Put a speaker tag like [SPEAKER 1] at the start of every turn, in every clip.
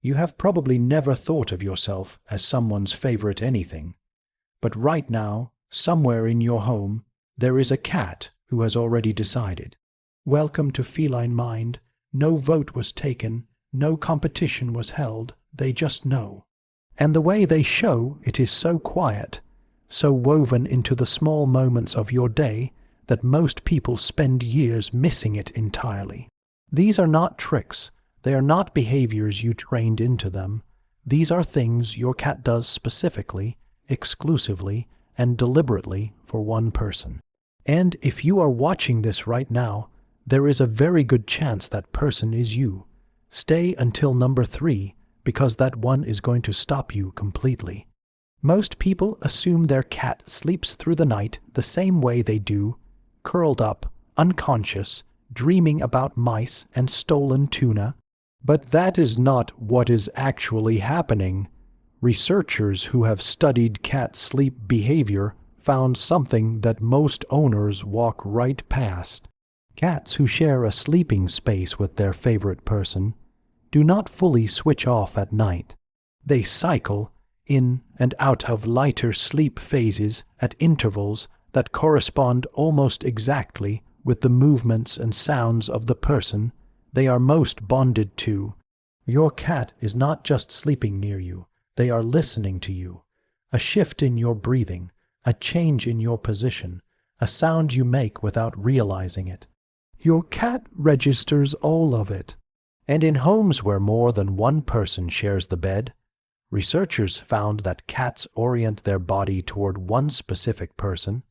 [SPEAKER 1] You have probably never thought of yourself as someone's favorite anything. But right now, somewhere in your home, there is a cat who has already decided. Welcome to Feline Mind. No vote was taken, no competition was held, they just know. And the way they show it is so quiet, so woven into the small moments of your day that most people spend years missing it entirely. These are not tricks. They are not behaviors you trained into them. These are things your cat does specifically, exclusively, and deliberately for one person. And if you are watching this right now, there is a very good chance that person is you. Stay until number 3, because that one is going to stop you completely. Most people assume their cat sleeps through the night the same way they do, curled up, unconscious, dreaming about mice and stolen tuna. But that is not what is actually happening. Researchers who have studied cat sleep behavior found something that most owners walk right past. Cats who share a sleeping space with their favorite person do not fully switch off at night. They cycle in and out of lighter sleep phases at intervals that correspond almost exactly with the movements and sounds of the person they are most bonded to. Your cat is not just sleeping near you, they are listening to you. A shift in your breathing, a change in your position, a sound you make without realizing it. Your cat registers all of it. And in homes where more than one person shares the bed, researchers found that cats orient their body toward one specific person,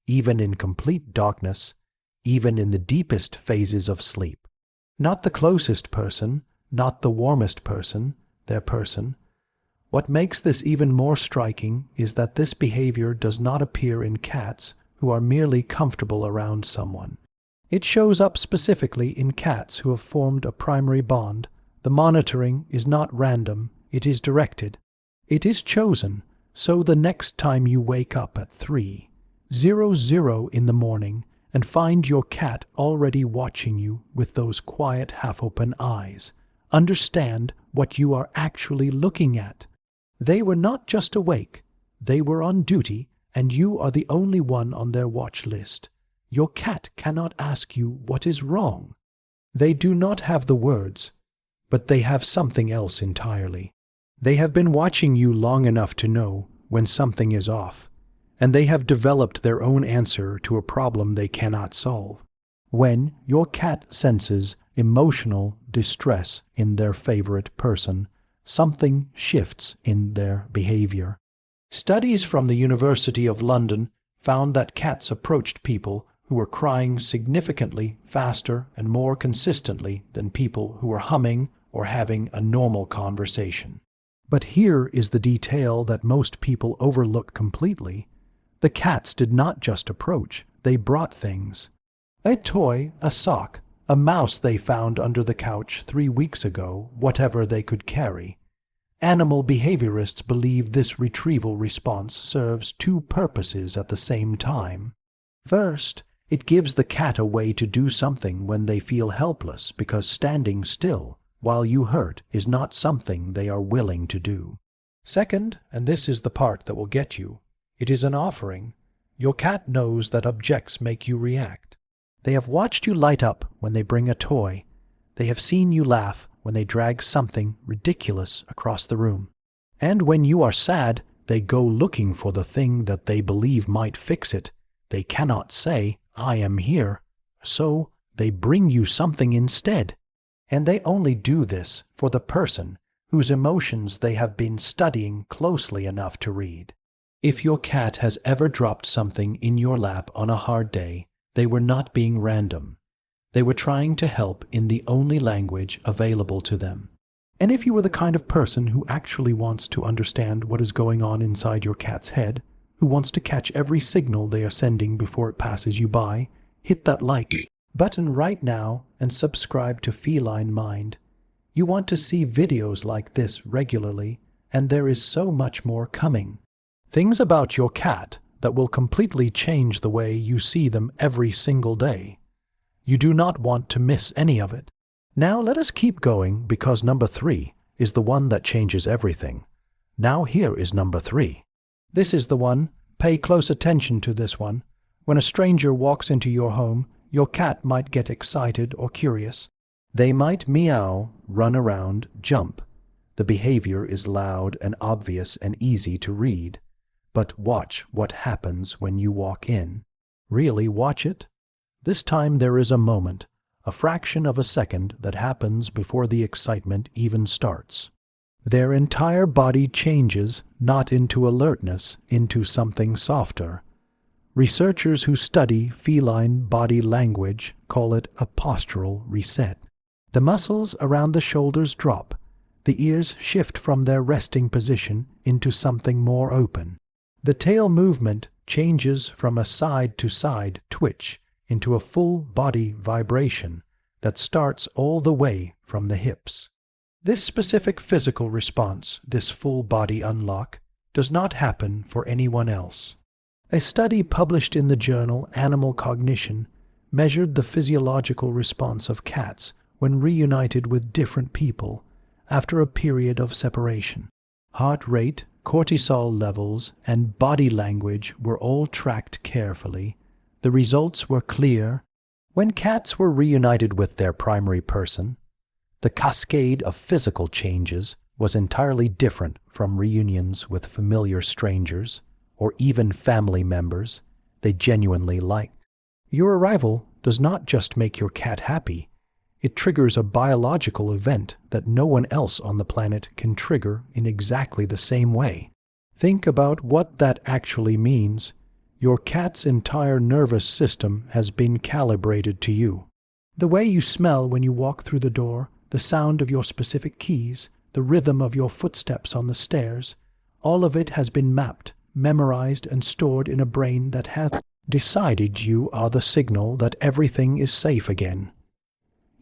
[SPEAKER 1] even in complete darkness, even in the deepest phases of sleep. Not the closest person, not the warmest person, their person. What makes this even more striking is that this behavior does not appear in cats who are merely comfortable around someone. It shows up specifically in cats who have formed a primary bond. The monitoring is not random, it is directed. It is chosen, so the next time you wake up at 3:00 in the morning and find your cat already watching you with those quiet half-open eyes, understand what you are actually looking at. They were not just awake, they were on duty, and you are the only one on their watch list. Your cat cannot ask you what is wrong. They do not have the words, but they have something else entirely. They have been watching you long enough to know when something is off, and they have developed their own answer to a problem they cannot solve. When your cat senses emotional distress in their favorite person, something shifts in their behavior. Studies from the University of London found that cats approached people who were crying significantly faster and more consistently than people who were humming or having a normal conversation. But here is the detail that most people overlook completely. The cats did not just approach, they brought things. A toy, a sock, a mouse they found under the couch 3 weeks ago, whatever they could carry. Animal behaviorists believe this retrieval response serves 2 purposes at the same time. First, it gives the cat a way to do something when they feel helpless because standing still while you hurt is not something they are willing to do. Second, and this is the part that will get you, it is an offering. Your cat knows that objects make you react. They have watched you light up when they bring a toy. They have seen you laugh when they drag something ridiculous across the room. And when you are sad, they go looking for the thing that they believe might fix it. They cannot say, "I am here," so they bring you something instead. And they only do this for the person whose emotions they have been studying closely enough to read. If your cat has ever dropped something in your lap on a hard day, they were not being random. They were trying to help in the only language available to them. And if you are the kind of person who actually wants to understand what is going on inside your cat's head, who wants to catch every signal they are sending before it passes you by, hit that like button right now and subscribe to Feline Mind. You want to see videos like this regularly, and there is so much more coming. Things about your cat that will completely change the way you see them every single day. You do not want to miss any of it. Now let us keep going because number 3 is the one that changes everything. Now here is number 3. This is the one. Pay close attention to this one. When a stranger walks into your home, your cat might get excited or curious. They might meow, run around, jump. The behavior is loud and obvious and easy to read. But watch what happens when you walk in. Really watch it. This time there is a moment, a fraction of a second that happens before the excitement even starts. Their entire body changes, not into alertness, into something softer. Researchers who study feline body language call it a postural reset. The muscles around the shoulders drop. The ears shift from their resting position into something more open. The tail movement changes from a side-to-side twitch into a full body vibration that starts all the way from the hips. This specific physical response, this full body unlock, does not happen for anyone else. A study published in the journal Animal Cognition measured the physiological response of cats when reunited with different people after a period of separation. Heart rate, cortisol levels, and body language were all tracked carefully. The results were clear. When cats were reunited with their primary person, the cascade of physical changes was entirely different from reunions with familiar strangers or even family members they genuinely liked. Your arrival does not just make your cat happy. It triggers a biological event that no one else on the planet can trigger in exactly the same way. Think about what that actually means. Your cat's entire nervous system has been calibrated to you. The way you smell when you walk through the door, the sound of your specific keys, the rhythm of your footsteps on the stairs, all of it has been mapped, memorized, and stored in a brain that has decided you are the signal that everything is safe again.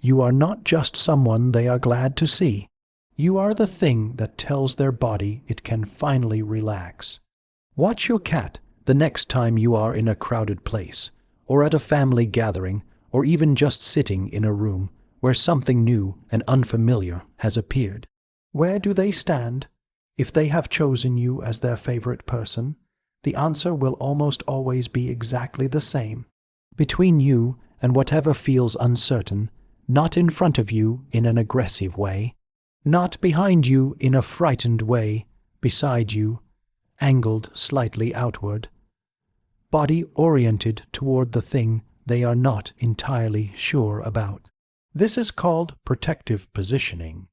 [SPEAKER 1] You are not just someone they are glad to see. You are the thing that tells their body it can finally relax. Watch your cat the next time you are in a crowded place, or at a family gathering, or even just sitting in a room where something new and unfamiliar has appeared. Where do they stand? If they have chosen you as their favorite person, the answer will almost always be exactly the same. Between you and whatever feels uncertain, not in front of you in an aggressive way, not behind you in a frightened way, beside you, angled slightly outward, body oriented toward the thing they are not entirely sure about. This is called protective positioning,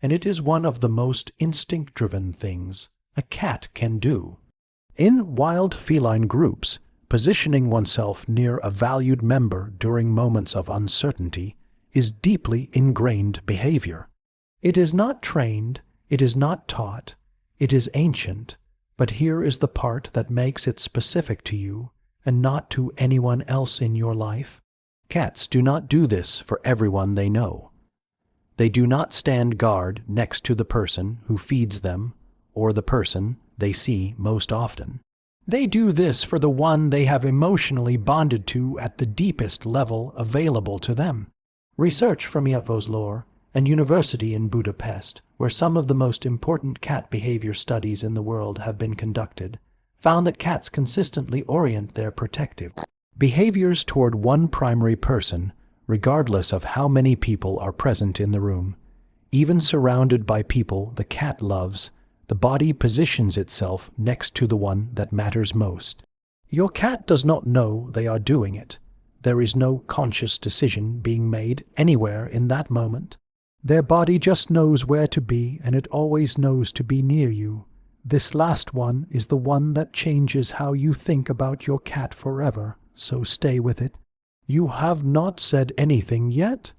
[SPEAKER 1] and it is one of the most instinct-driven things a cat can do. In wild feline groups, positioning oneself near a valued member during moments of uncertainty is deeply ingrained behavior. It is not trained, it is not taught, it is ancient, but here is the part that makes it specific to you and not to anyone else in your life. Cats do not do this for everyone they know. They do not stand guard next to the person who feeds them or the person they see most often. They do this for the one they have emotionally bonded to at the deepest level available to them. Research from Iapozlor and University in Budapest, where some of the most important cat behavior studies in the world have been conducted, found that cats consistently orient their protective behaviors toward one primary person, regardless of how many people are present in the room. Even surrounded by people the cat loves, the body positions itself next to the one that matters most. Your cat does not know they are doing it. There is no conscious decision being made anywhere in that moment. Their body just knows where to be, and it always knows to be near you. This last one is the one that changes how you think about your cat forever, so stay with it. You have not said anything yet.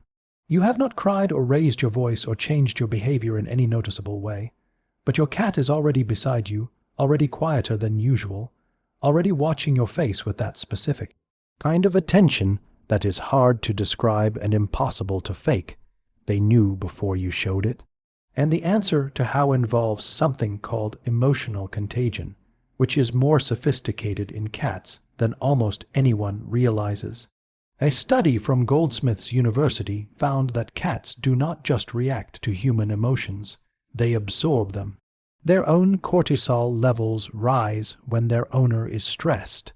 [SPEAKER 1] You have not cried or raised your voice or changed your behavior in any noticeable way. But your cat is already beside you, already quieter than usual, already watching your face with that specific kind of attention that is hard to describe and impossible to fake. They knew before you showed it. And the answer to how involves something called emotional contagion, which is more sophisticated in cats than almost anyone realizes. A study from Goldsmiths University found that cats do not just react to human emotions, they absorb them. Their own cortisol levels rise when their owner is stressed.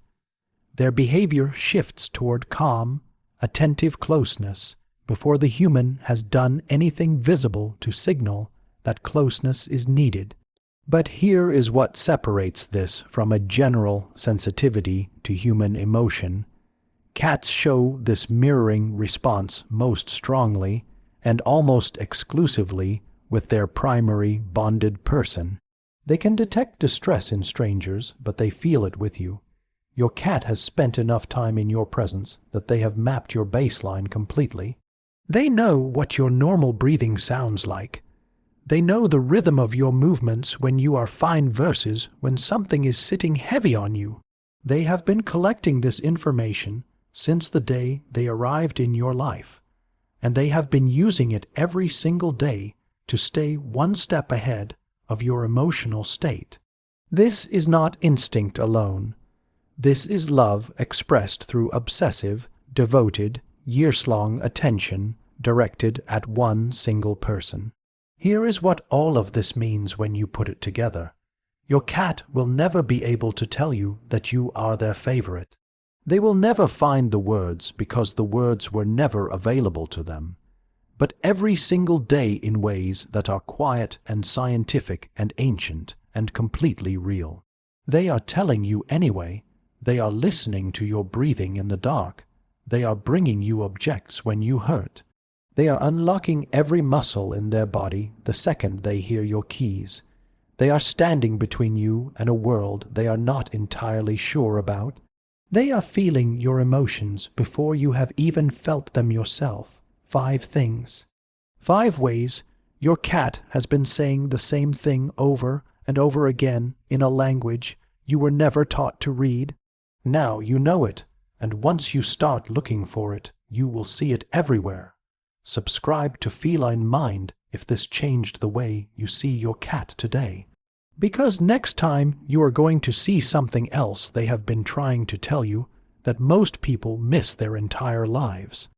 [SPEAKER 1] Their behavior shifts toward calm, attentive closeness before the human has done anything visible to signal that closeness is needed. But here is what separates this from a general sensitivity to human emotion. Cats show this mirroring response most strongly and almost exclusively with their primary bonded person. They can detect distress in strangers, but they feel it with you. Your cat has spent enough time in your presence that they have mapped your baseline completely. They know what your normal breathing sounds like. They know the rhythm of your movements when you are fine versus when something is sitting heavy on you. They have been collecting this information since the day they arrived in your life, and they have been using it every single day to stay one step ahead of your emotional state. This is not instinct alone. This is love expressed through obsessive, devoted, years-long attention directed at one single person. Here is what all of this means when you put it together. Your cat will never be able to tell you that you are their favorite. They will never find the words because the words were never available to them. But every single day in ways that are quiet and scientific and ancient and completely real. They are telling you anyway. They are listening to your breathing in the dark. They are bringing you objects when you hurt. They are unlocking every muscle in their body the second they hear your keys. They are standing between you and a world they are not entirely sure about. They are feeling your emotions before you have even felt them yourself. 5 things. 5 ways your cat has been saying the same thing over and over again in a language you were never taught to read. Now you know it, and once you start looking for it, you will see it everywhere. Subscribe to Feline Mind if this changed the way you see your cat today. Because next time you are going to see something else they have been trying to tell you that most people miss their entire lives.